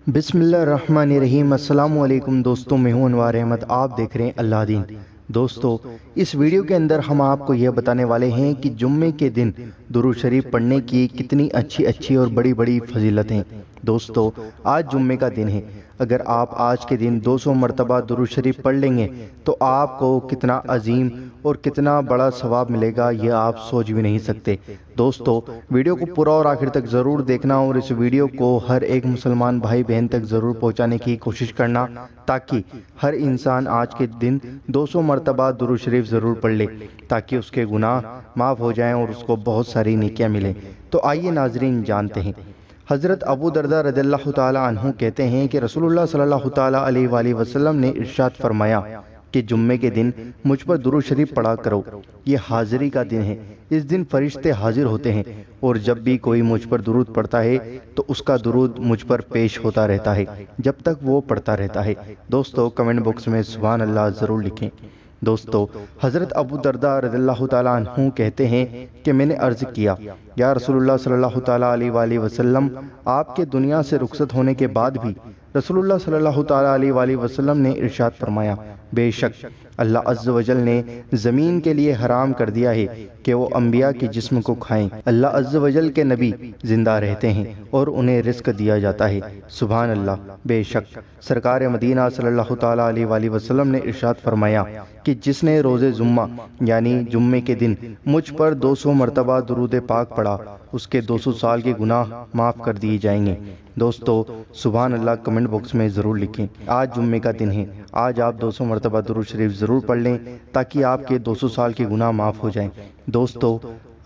بسم اللہ الرحمن الرحیم۔ السلام علیکم دوستوں، میں ہوں انوار احمد، آپ دیکھ رہے ہیں اللہ دین۔ دوستو، اس ویڈیو کے اندر ہم آپ کو یہ بتانے والے ہیں کہ جمعے کے دن درود شریف پڑھنے کی کتنی اچھی اور بڑی بڑی فضیلتیں۔ دوستو، آج جمعے کا دن ہے، اگر آپ آج کے دن 200 مرتبہ درود شریف پڑھ لیں گے تو آپ کو کتنا عظیم اور کتنا بڑا ثواب ملے گا، یہ آپ سوچ بھی نہیں سکتے۔ دوستو، ویڈیو کو پورا اور آخر تک ضرور دیکھنا اور اس ویڈیو کو ہر ایک مسلمان بھائی بہن تک ضرور پہنچانے کی کوشش کرنا، تاکہ ہر انسان آج کے دن 200 مرتبہ درود شریف ضرور پڑھ لے، تاکہ اس کے گناہ معاف ہو جائیں اور اس کو بہت ساری نیکیاں ملیں۔ تو آئیے ناظرین جانتے ہیں۔ حضرت ابو درداء رضی اللہ تعالی عنہ کہتے ہیں کہ رسول اللہ صلی اللہ تعالی علیہ وآلہ وسلم نے ارشاد فرمایا کہ جمعے کے دن مجھ پر درود شریف پڑھا کرو، یہ حاضری کا دن ہے، اس دن فرشتے حاضر ہوتے ہیں، اور جب بھی کوئی مجھ پر درود پڑھتا ہے تو اس کا درود مجھ پر پیش ہوتا رہتا ہے جب تک وہ پڑھتا رہتا ہے۔ دوستو، کمنٹ باکس میں سبحان اللہ ضرور لکھیں۔ دوستو، حضرت ابو درداء رضی اللہ تعالیٰ عنہ کہتے ہیں کہ میں نے عرض کیا، یا رسول اللہ صلی اللہ تعالیٰ علیہ وآلہ وسلم، آپ کے دنیا سے رخصت ہونے کے بعد بھی رسول اللہ صلی اللہ تعالیٰ علیہ وآلہ وسلم نے ارشاد فرمایا، بے شک اللہ عز و جل نے زمین کے لیے حرام کر دیا ہے کہ وہ انبیاء کے جسم کو کھائیں۔ اللہ عز و جل کے نبی زندہ رہتے ہیں اور انہیں رزق دیا جاتا ہے۔ سبحان اللہ، بے شک سرکار مدینہ صلی اللہ تعالیٰ علیہ وآلہ وسلم نے ارشاد فرمایا کہ جس نے روز جمعہ یعنی جمعے کے دن مجھ پر 200 مرتبہ درود پاک پڑھا، اس کے 200 سال کے گناہ معاف کر دیے جائیں گے۔ دوستو، سبحان اللہ کمنٹ باکس میں ضرور لکھیں۔ آج جمعے کا دن ہے، آج آپ 200 مرتبہ درود شریف ضرور پڑھ لیں تاکہ آپ کے 200 سال کے گناہ معاف ہو جائیں۔ دوستو،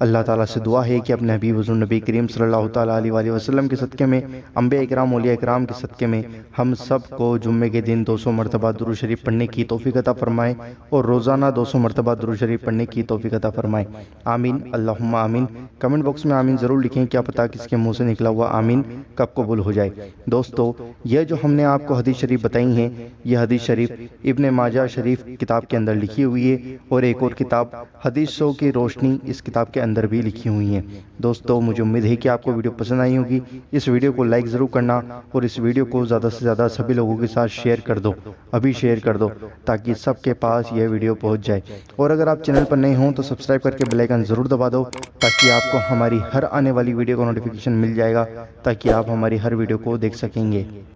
اللہ تعالیٰ سے دعا ہے کہ اپنے حبیب حضور نبی کریم صلی اللہ تعالیٰ علیہ وآلہ وسلم کے صدقے میں، انبیاء اکرام اولیاء اکرام کے صدقے میں ہم سب کو جمعے کے دن 200 مرتبہ درود شریف پڑھنے کی توفیق عطا فرمائے اور روزانہ 200 مرتبہ درود شریف پڑھنے کی توفیق عطا فرمائے۔ آمین، اللہم آمین۔ کمنٹ باکس میں آمین ضرور لکھیں، کیا پتہ کس کے منہ سے نکلا ہوا آمین کب قبول ہو جائے۔ دوستو، یہ جو ہم نے آپ کو حدیث شریف بتائی ہیں، یہ حدیث شریف ابن ماجہ شریف کتاب کے اندر لکھی ہوئی ہے، اور ایک اور کتاب حدیثوں کی روشنی اس کتاب کے اندر بھی لکھی ہوئی ہیں۔ دوستو، مجھے امید ہے کہ آپ کو ویڈیو پسند آئی ہوگی۔ اس ویڈیو کو لائک ضرور کرنا اور اس ویڈیو کو زیادہ سے زیادہ سبھی لوگوں کے ساتھ شیئر کر دو، ابھی شیئر کر دو تاکہ سب کے پاس یہ ویڈیو پہنچ جائے۔ اور اگر آپ چینل پر نئے ہوں تو سبسکرائب کر کے بیل آئیکن ضرور دبا دو تاکہ آپ کو ہماری ہر آنے والی ویڈیو کا نوٹیفیکیشن مل جائے گا، تاکہ آپ ہماری ہر ویڈیو کو دیکھ سکیں گے۔